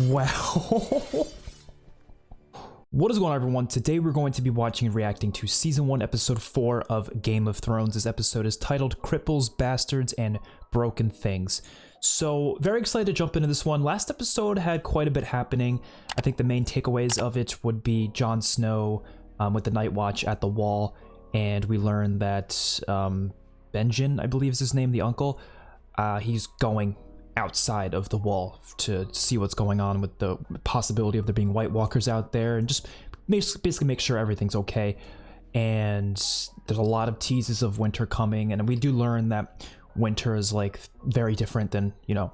Wow. What is going on, everyone? Today we're going to be watching and reacting to Season 1, Episode 4 of Game of Thrones. This episode is titled Cripples, Bastards, and Broken Things. So, very excited to jump into this one. Last episode had quite a bit happening. I think the main takeaways of it would be Jon Snow with the Night Watch at the wall, and we learned that Benjen, I believe is his name, the uncle, he's going outside of the wall to see what's going on with the possibility of there being White Walkers out there, and just basically make sure everything's okay. And there's a lot of teases of winter coming, and we do learn that winter is like very different than, you know,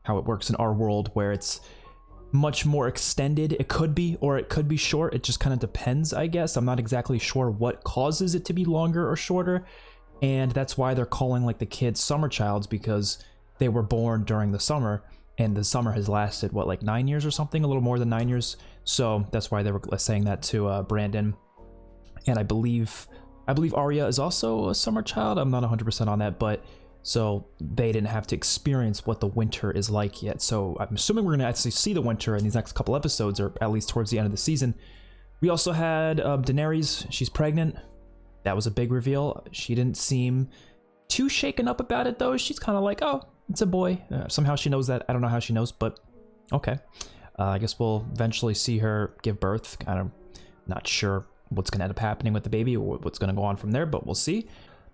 how it works in our world, where it's much more extended. It could be, or it could be short. It just kind of depends, I guess. I'm not exactly sure what causes it to be longer or shorter, and that's why they're calling like the kids summer childs, because they were born during the summer, and the summer has lasted, what, like 9 years or something, a little more than 9 years. So that's why they were saying that to Brandon. And I believe Arya is also a summer child. I'm not 100% on that, but so they didn't have to experience what the winter is like yet. So I'm assuming we're gonna actually see the winter in these next couple episodes, or at least towards the end of the season. We also had Daenerys. She's pregnant. That was a big reveal. She didn't seem too shaken up about it, though. She's kind of like, oh, it's a boy. Somehow she knows that. I don't know how she knows, but okay. I guess we'll eventually see her give birth. I'm not sure what's going to end up happening with the baby or what's going to go on from there, but we'll see.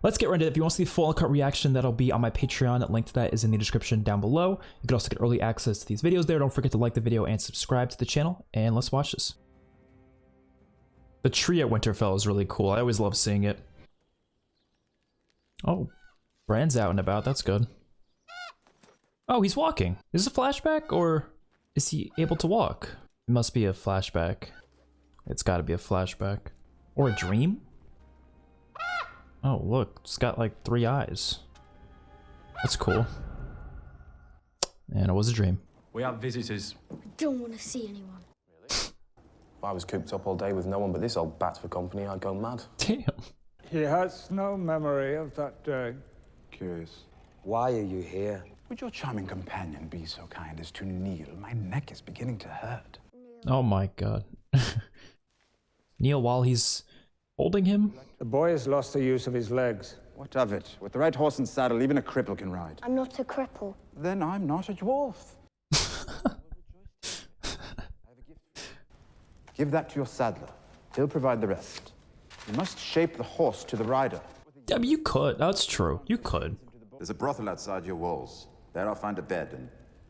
Let's get right into it. If you want to see the full uncut reaction, that'll be on my Patreon. A link to that is in the description down below. You can also get early access to these videos there. Don't forget to like the video and subscribe to the channel, and let's watch this. The tree at Winterfell is really cool. I always love seeing it. Oh, Bran's out and about. That's good. Oh, he's walking. Is this a flashback, or is he able to walk? It must be a flashback. It's got to be a flashback. Or a dream? Oh, look. It's got like 3 eyes. That's cool. And it was a dream. We have visitors. I don't want to see anyone. Really? If I was cooped up all day with no one but this old bat for company, I'd go mad. Damn. He has no memory of that day. Curious. Why are you here? Would your charming companion be so kind as to kneel? My neck is beginning to hurt. Oh my god. Kneel while he's holding him? The boy has lost the use of his legs. What of it? With the right horse and saddle, even a cripple can ride. I'm not a cripple. Then I'm not a dwarf. Give that to your saddler. He'll provide the rest. You must shape the horse to the rider. I mean, you could. That's true. You could. There's a brothel outside your walls. There I'll find a bed, and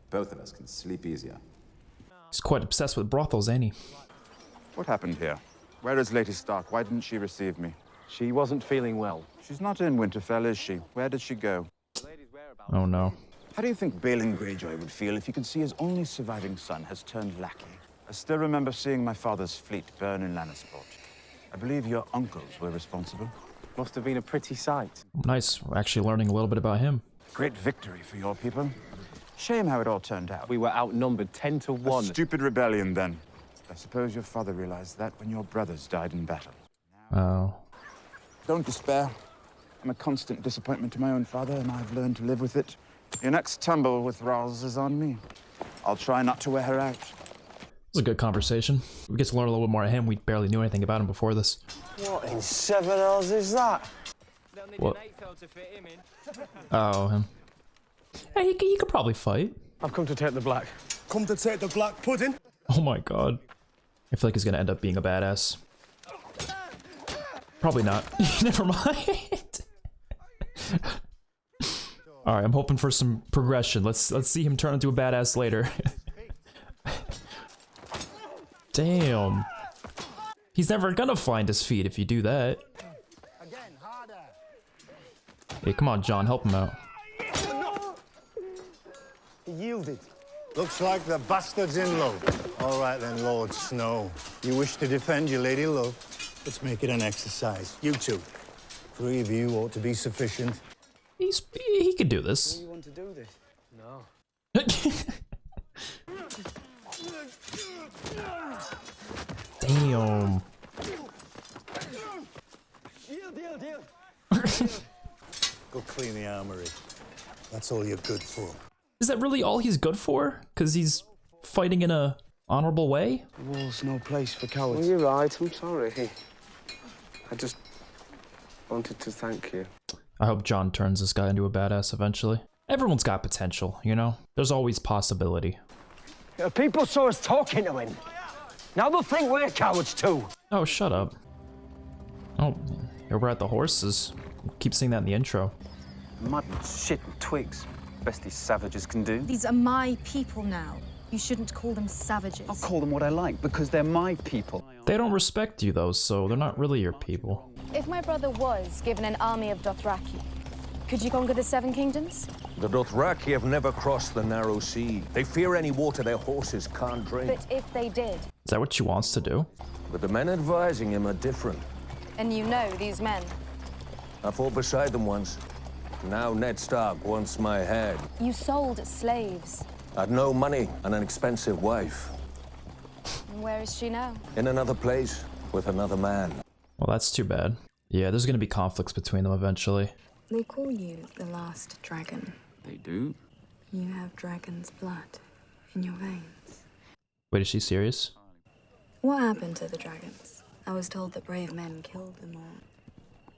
both of us can sleep easier. He's quite obsessed with brothels, ain't he? What happened here? Where is Lady Stark? Why didn't she receive me? She wasn't feeling well. She's not in Winterfell, is she? Where did she go? Oh no. How do you think Balin Greyjoy would feel if he could see his only surviving son has turned lackey? I still remember seeing my father's fleet burn in Lannisport. I believe your uncles were responsible. Must have been a pretty sight. Nice. We're actually learning a little bit about him. Great victory for your people. Shame how it all turned out. We were outnumbered 10 to 1. A stupid rebellion, then. I suppose your father realized that when your brothers died in battle. Oh. Don't despair. I'm a constant disappointment to my own father, and I've learned to live with it. Your next tumble with Rawls is on me. I'll try not to wear her out. It was a good conversation. We get to learn a little bit more of him. We barely knew anything about him before this. What in 7 hours is that? What? Oh, him. Hey, he could probably fight. I've come to take the black. Come to take the black pudding? Oh my god. I feel like he's gonna end up being a badass. Probably not. Never mind. Alright, I'm hoping for some progression. Let's see him turn into a badass later. Damn. He's never gonna find his feet if you do that. Hey, come on, John, help him out. He yielded. Looks like the bastard's in love. All right then, Lord Snow. You wish to defend your lady love? Let's make it an exercise. You two. 3 of you ought to be sufficient. He could do this. Do you want to do this? No. Damn. Go clean the armory. That's all you're good for. Is that really all he's good for? Because he's fighting in a honorable way? The wall's no place for cowards. Well, you're right. I'm sorry. I just wanted to thank you. I hope John turns this guy into a badass eventually. Everyone's got potential, you know? There's always possibility. People saw us talking to him. Now they'll think we're cowards too. Oh, shut up. Oh, here we're at the horses. Keep seeing that in the intro. Mud and shit and twigs. Best these savages can do. These are my people now. You shouldn't call them savages. I'll call them what I like because they're my people. They don't respect you though, so they're not really your people. If my brother was given an army of Dothraki, could you conquer the Seven Kingdoms? The Dothraki have never crossed the narrow sea. They fear any water their horses can't drink. But if they did? Is that what she wants to do? But the men advising him are different. And you know these men? I fought beside them once. Now Ned Stark wants my head. You sold slaves. I'd no money and an expensive wife. And where is she now? In another place, with another man. Well, that's too bad. Yeah, there's gonna be conflicts between them eventually. They call you the last dragon. They do? You have dragon's blood in your veins. Wait, is she serious? What happened to the dragons? I was told that brave men killed them all.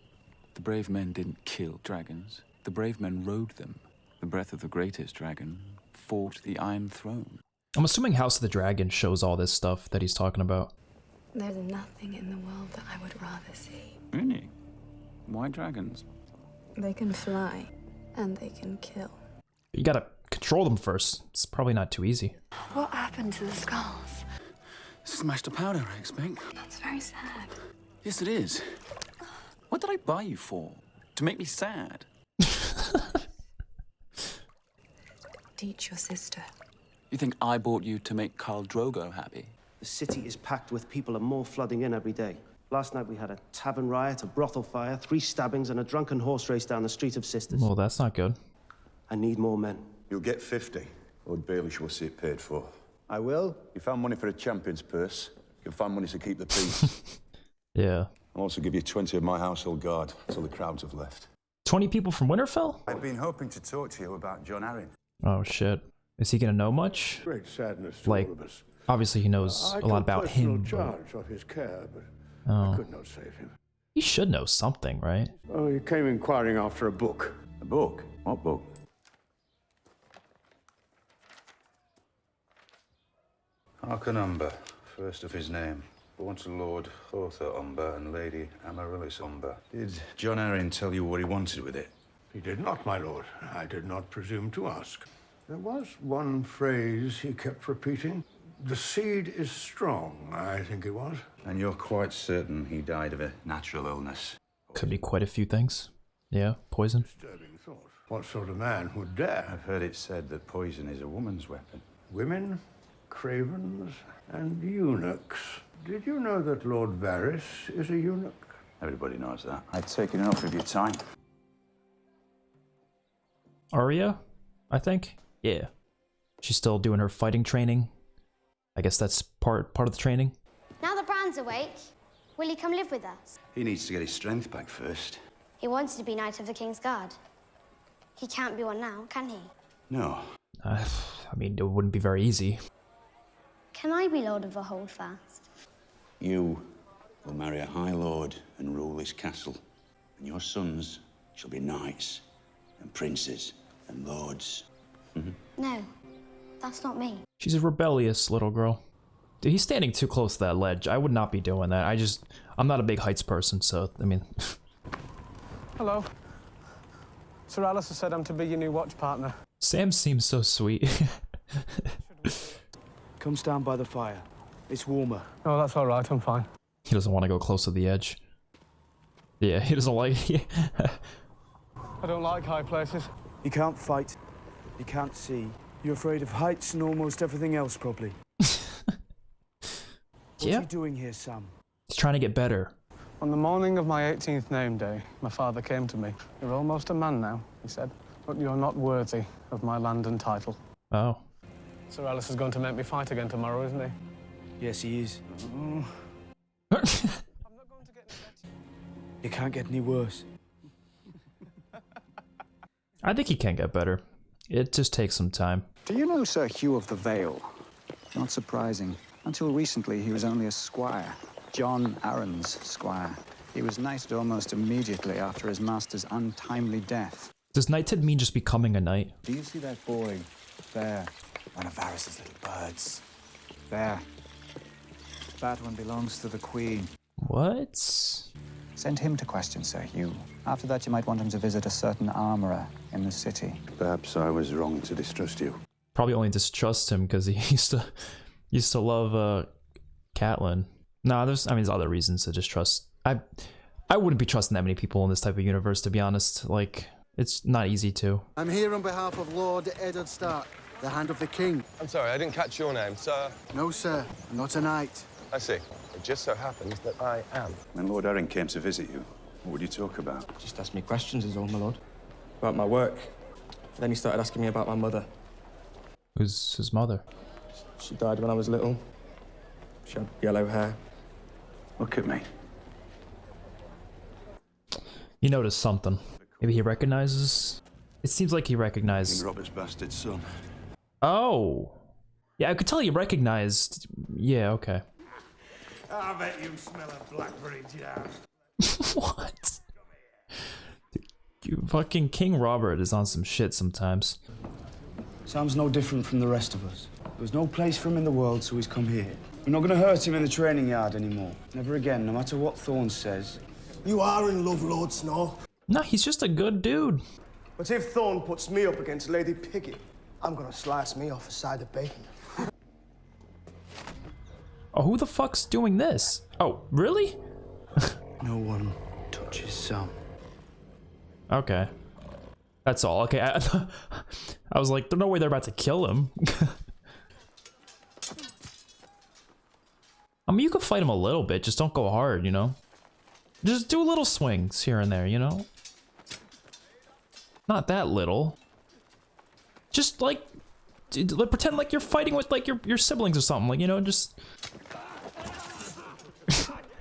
The brave men didn't kill dragons. The brave men rode them. The breath of the greatest dragon fought the Iron Throne. I'm assuming House of the Dragon shows all this stuff that he's talking about. There's nothing in the world that I would rather see. Really? Why dragons? They can fly, and they can kill. You gotta control them first. It's probably not too easy. What happened to the skulls? Smashed to powder, I expect. That's very sad. Yes, it is. What did I buy you for? To make me sad? Teach your sister. You think I bought you to make Khal Drogo happy? The city is packed with people and more flooding in every day. Last night we had a tavern riot, a brothel fire, 3 stabbings, and a drunken horse race down the Street of Sisters. Well, that's not good. I need more men. You'll get 50. Lord Baelish will see it paid for. I will. You found money for a champion's purse. You'll find money to keep the peace. Yeah. I'll also give you 20 of my household guard until the crowds have left. 20 people from Winterfell? I've been hoping to talk to you about John Arryn. Oh shit. Is he gonna know much? Great sadness to Like, all of us. obviously he knows a lot about him. Charge of his care, but Oh. I could not save him. He should know something, right? Oh, he came inquiring after a book. A book? What book? Harkon Umber, first of his name. Born to Lord Arthur Umber and Lady Amaryllis Umber. Did John Arryn tell you what he wanted with it? He did not, my lord. I did not presume to ask. There was one phrase he kept repeating. The seed is strong, I think it was. And you're quite certain he died of a natural illness? Could be quite a few things. Yeah, poison. Disturbing thought. What sort of man would dare? I've heard it said that poison is a woman's weapon. Women, cravens, and eunuchs. Did you know that Lord Varys is a eunuch? Everybody knows that. I've taken enough of your time. Arya, I think? Yeah. She's still doing her fighting training. I guess that's part of the training. Now that Bran's awake, will he come live with us? He needs to get his strength back first. He wanted to be Knight of the King's Guard. He can't be one now, can he? No. I mean, it wouldn't be very easy. Can I be Lord of the Holdfast? You will marry a High Lord and rule this castle. And your sons shall be knights and princes and lords. No, that's not me. She's a rebellious little girl. Dude, he's standing too close to that ledge. I would not be doing that. I'm not a big heights person, so, I mean... Hello. Sir Alistair said I'm to be your new watch partner. Sam seems so sweet. Come stand by the fire. It's warmer. Oh, that's all right. I'm fine. He doesn't want to go close to the edge. Yeah, he doesn't like... I don't like high places. You can't fight. You can't see. You're afraid of heights and almost everything else, probably. What are you doing here, Sam? He's trying to get better. On the morning of my 18th name day, my father came to me. You're almost a man now, he said, but you're not worthy of my land and title. Oh. Sir Alice is going to make me fight again tomorrow, isn't he? Yes, he is. I'm not going to get any better. It can't get any worse. I think he can get better. It just takes some time. Do you know Sir Hugh of the Vale? Not surprising. Until recently, he was only a squire. John Arryn's squire. He was knighted almost immediately after his master's untimely death. Does knighthood mean just becoming a knight? Do you see that boy there? One of Varys's little birds. There. That one belongs to the Queen. What? Send him to question Sir Hugh. After that, you might want him to visit a certain armorer in the city. Perhaps I was wrong to distrust you. Probably only distrust him because he used to love Catelyn. No, there's other reasons to distrust. I wouldn't be trusting that many people in this type of universe, to be honest. Like, it's not easy to. I'm here on behalf of Lord Eddard Stark, the Hand of the King. I'm sorry, I didn't catch your name, sir. No, sir, not a knight. I see. It just so happens that I am. When Lord Arryn came to visit you, what would you talk about? Just asked me questions is all, my lord. About my work. Then he started asking me about my mother. Who's his mother? She died when I was little. She had yellow hair. Look at me. You notice something. Maybe he recognizes... It seems like he recognized... King Robert's bastard son. Oh! Yeah, I could tell he recognized... Yeah, okay. I bet you smell a blackberry jam. What? You fucking King Robert is on some shit sometimes. Sam's no different from the rest of us. There's no place for him in the world, so he's come here. We're not gonna hurt him in the training yard anymore. Never again, no matter what Thorne says. You are in love, Lord Snow. No, he's just a good dude. But if Thorne puts me up against Lady Piggy, I'm gonna slice me off a side of bacon. Oh, who the fuck's doing this? Oh, really? No one touches Sam. Okay. That's all. Okay, I was like, there's no way they're about to kill him. I mean, you could fight him a little bit, just don't go hard, you know? Just do little swings here and there, you know? Not that little. Just like pretend like you're fighting with like your siblings or something, like, you know, just...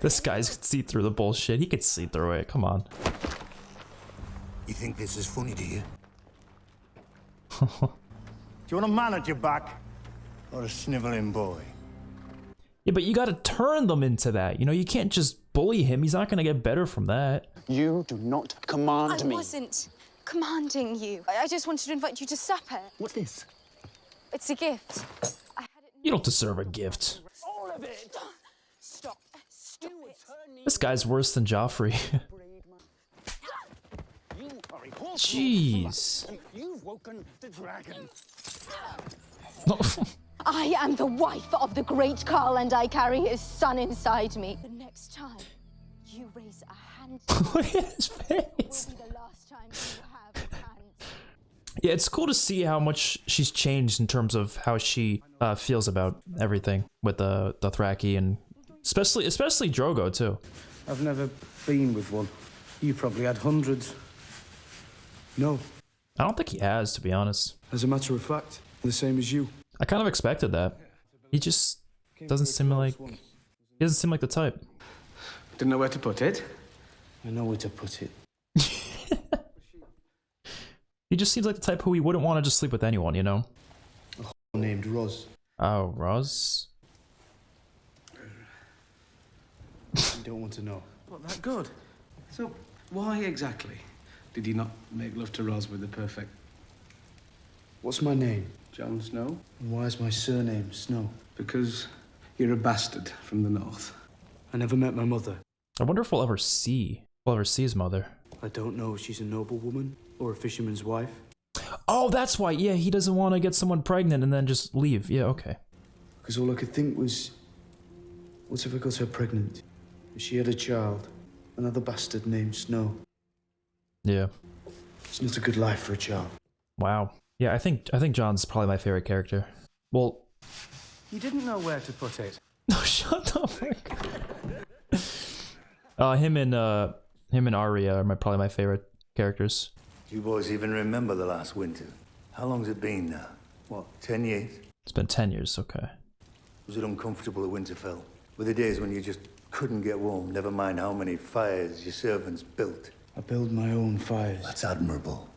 This guy's could see through the bullshit. He could see through it, come on. You think this is funny, do you? Do you want a man at your back? Or a sniveling boy? Yeah, but you gotta turn them into that. You know, you can't just bully him. He's not gonna get better from that. You do not command me. I wasn't commanding you. I just wanted to invite you to supper. What's this? It's a gift. You don't deserve a gift. All of it. Stop. Stop it. This guy's worse than Joffrey. Jeez. You've woken the dragon. I am the wife of the great Carl, and I carry his son inside me. The next time you raise a hand, look at his face. Will be the last time you have hands. Yeah, it's cool to see how much she's changed in terms of how she feels about everything with the Dothraki, and especially Drogo too. I've never been with one. You probably had hundreds. No. I don't think he has, to be honest. As a matter of fact, the same as you. I kind of expected that. He just doesn't seem like... He doesn't seem like the type. Didn't know where to put it? I know where to put it. He just seems like the type who he wouldn't want to just sleep with anyone, you know? A named Roz. Oh, Roz? You don't want to know. What, that good? So, why exactly did he not make love to Roz with the perfect... What's my name? Jon Snow. And why is my surname Snow? Because you're a bastard from the north. I never met my mother. I wonder if we'll ever see his mother. I don't know if she's a noblewoman or a fisherman's wife. Oh, that's why. Yeah, he doesn't want to get someone pregnant and then just leave. Yeah, okay. Because all I could think was, what if I got her pregnant? She had a child, another bastard named Snow. Yeah. It's not a good life for a child. Wow. Yeah, I think Jon's probably my favorite character. Well, You didn't know where to put it. no, shut the fuck. Him and Arya are probably my favorite characters. Do you boys even remember the last winter? How long's it been now? What, 10 years? It's been 10 years, okay. Was it uncomfortable at Winterfell? Were there days when you just couldn't get warm, never mind how many fires your servants built? I build my own fires. That's admirable.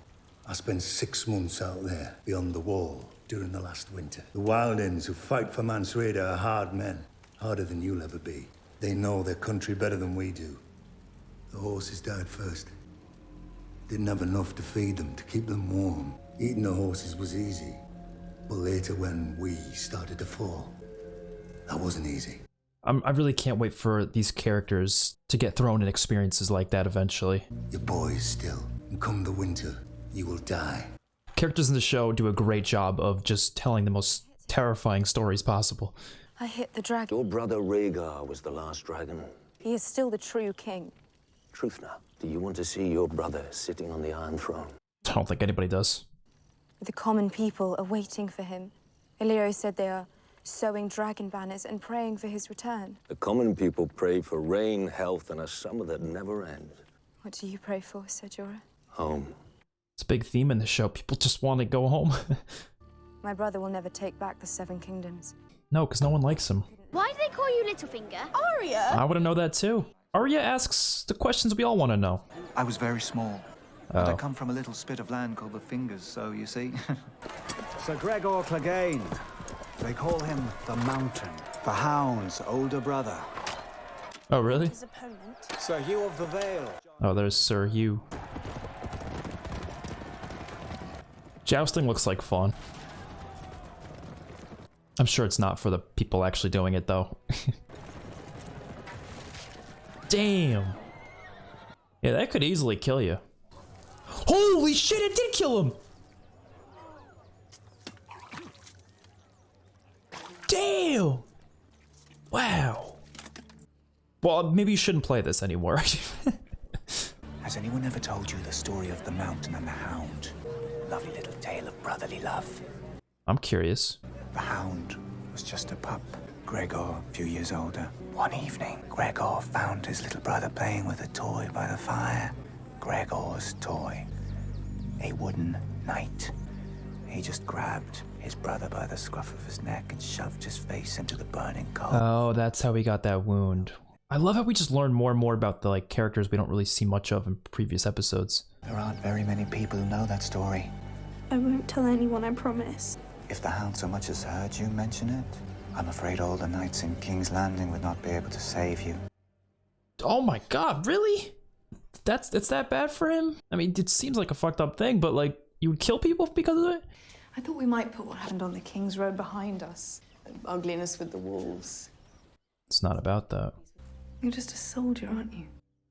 I spent 6 months out there, beyond the wall, during the last winter. The Wildings who fight for Mansreda are hard men, harder than you'll ever be. They know their country better than we do. The horses died first. Didn't have enough to feed them, to keep them warm. Eating the horses was easy. But later when we started to fall, that wasn't easy. I really can't wait for these characters to get thrown in experiences like that eventually. You're boys still, and come the winter, you will die. Characters in the show do a great job of just telling the most terrifying stories possible. I hit the dragon. Your brother Rhaegar was the last dragon. He is still the true king. Truth now. Do you want to see your brother sitting on the Iron Throne? I don't think anybody does. The common people are waiting for him. Illyrio said they are sewing dragon banners and praying for his return. The common people pray for rain, health, and a summer that never ends. What do you pray for, Ser Jorah? Home. It's a big theme in the show. People just want to go home. My brother will never take back the Seven Kingdoms. No, because no one likes him. Why do they call you Littlefinger? Arya! I want to know that too. Arya asks the questions we all want to know. I was very small. But I come from a little spit of land called the Fingers, so you see. Sir Gregor Clegane. They call him the Mountain, the Hound's older brother. Oh, really? His opponent. Sir Hugh of the Vale. Oh, there's Sir Hugh. Jousting looks like fun. I'm sure it's not for the people actually doing it, though. Damn. Yeah, that could easily kill you. Holy shit, it did kill him! Damn! Wow. Well, maybe you shouldn't play this anymore. Has anyone ever told you the story of the Mountain and the Hound? Lovely little tale of brotherly love. I'm curious. The Hound was just a pup. Gregor, a few years older. One evening, Gregor found his little brother playing with a toy by the fire. Gregor's toy. A wooden knight. He just grabbed his brother by the scruff of his neck and shoved his face into the burning coal. Oh, that's how he got that wound. I love how we just learn more and more about the characters we don't really see much of in previous episodes. There aren't very many people who know that story. I won't tell anyone, I promise. If the Hound so much as heard you mention it, I'm afraid all the knights in King's Landing would not be able to save you. Oh my god, really? It's that bad for him? I mean, it seems like a fucked up thing, but you would kill people because of it? I thought we might put what happened on the King's Road behind us. The ugliness with the wolves. It's not about that. You're just a soldier, aren't you?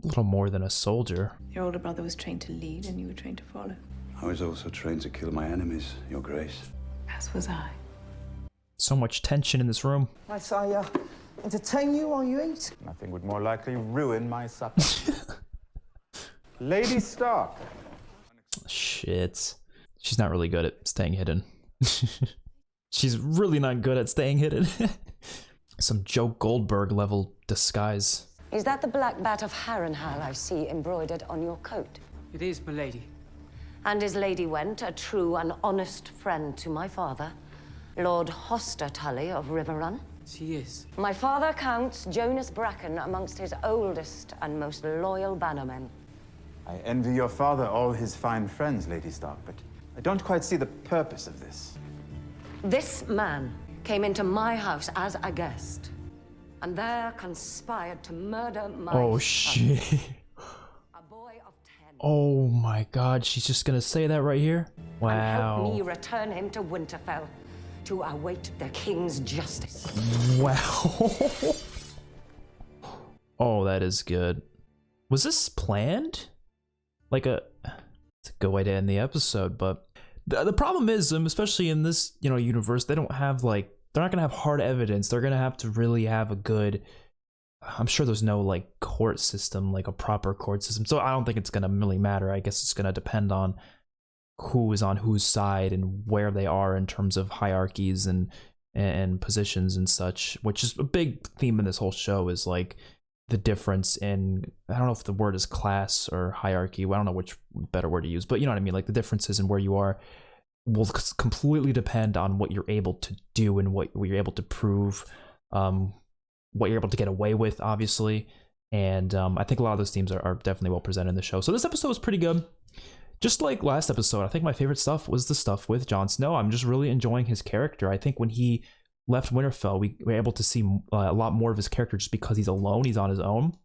A little more than a soldier. Your older brother was trained to lead and you were trained to follow. I was also trained to kill my enemies, Your Grace. As was I. So much tension in this room. I say, entertain you while you eat? Nothing would more likely ruin my supper. Lady Stark. Shit. She's not really good at staying hidden. She's really not good at staying hidden. Some Joe Goldberg level disguise. Is that the black bat of Harrenhal I see embroidered on your coat? It is, milady. And is Lady Went a true and honest friend to my father, Lord Hoster Tully of Riverrun? She is. My father counts Jonas Bracken amongst his oldest and most loyal bannermen. I envy your father all his fine friends, Lady Stark, but I don't quite see the purpose of this. This man came into my house as a guest, and there conspired to murder my Oh son. shit. Oh my god, she's just gonna say that right here? Wow. And help me return him to Winterfell to await the king's justice. Wow. Oh, that is good. Was this planned? It's a good way to end the episode, but the problem is, especially in this, universe, they don't have they're not gonna have hard evidence. They're gonna have to really have a good, I'm sure there's no court system, a proper court system. So I don't think it's gonna really matter. I guess it's gonna depend on who is on whose side and where they are in terms of hierarchies and positions and such, which is a big theme in this whole show is the difference in, I don't know if the word is class or hierarchy. I don't know which better word to use, but you know what I mean? The differences in where you are will completely depend on what you're able to do and what you're able to prove, what you're able to get away with, obviously. And I think a lot of those themes are definitely well presented in the show. So this episode was pretty good. just like last episode, I think my favorite stuff was the stuff with Jon Snow. I'm just really enjoying his character. I think when he left Winterfell, we were able to see a lot more of his character just because he's alone, he's on his own,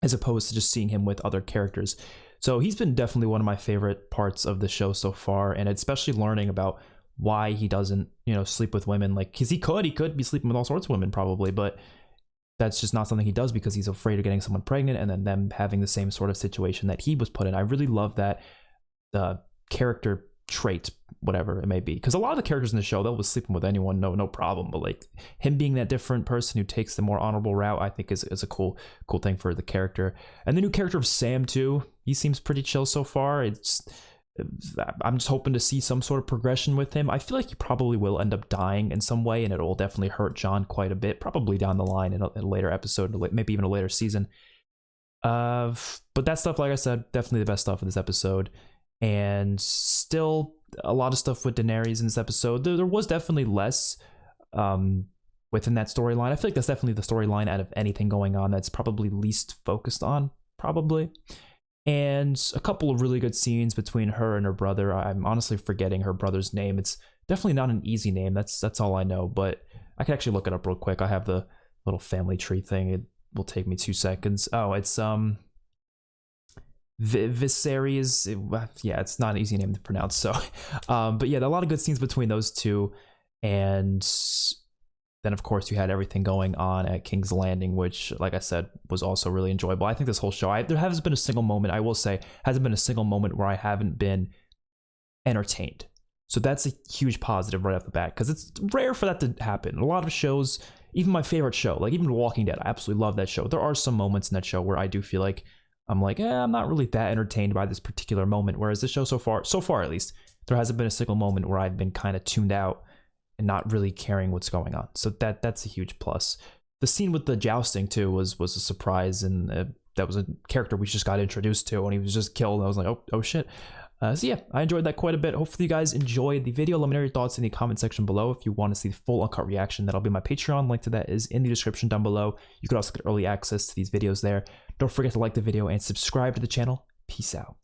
as opposed to just seeing him with other characters. So he's been definitely one of my favorite parts of the show so far, and especially learning about why he doesn't, sleep with women. Like, because he could be sleeping with all sorts of women probably, but that's just not something he does because he's afraid of getting someone pregnant and then them having the same sort of situation that he was put in. I really love that character trait, whatever it may be, because a lot of the characters in the show, they'll be sleeping with anyone, no problem, but like him being that different person who takes the more honorable route, I think is a cool thing for the character. And the new character of Sam too, he seems pretty chill so far. I'm just hoping to see some sort of progression with him. I feel like he probably will end up dying in some way, and it will definitely hurt Jon quite a bit, probably down the line in a later episode, maybe even a later season. But that stuff, like I said, definitely the best stuff of this episode. And still a lot of stuff with Daenerys in this episode. There was definitely less within that storyline. I feel like that's definitely the storyline out of anything going on that's probably least focused on, probably. And a couple of really good scenes between her and her brother. I'm honestly forgetting her brother's name. It's definitely not an easy name. That's all I know, but I can actually look it up real quick. I have the little family tree thing. It will take me 2 seconds. Oh, it's Viserys. Yeah, it's not an easy name to pronounce. So, but yeah, a lot of good scenes between those two, and then of course you had everything going on at King's Landing, which, like I said, was also really enjoyable. I think this whole show, there hasn't been a single moment, I will say, hasn't been a single moment where I haven't been entertained. So that's a huge positive right off the bat, because it's rare for that to happen. A lot of shows, even my favorite show, like even Walking Dead, I absolutely love that show. There are some moments in that show where I do feel like I'm like, I'm not really that entertained by this particular moment. Whereas this show so far at least, there hasn't been a single moment where I've been kind of tuned out and not really caring what's going on. So that's a huge plus. The scene with the jousting too was a surprise, and that was a character we just got introduced to, and he was just killed. I was like, oh shit. So yeah, I enjoyed that quite a bit. Hopefully you guys enjoyed the video. Let me know your thoughts in the comment section below. If you want to see the full uncut reaction, that'll be my Patreon. Link to that is in the description down below. You could also get early access to these videos there. Don't forget to like the video and subscribe to the channel. Peace out.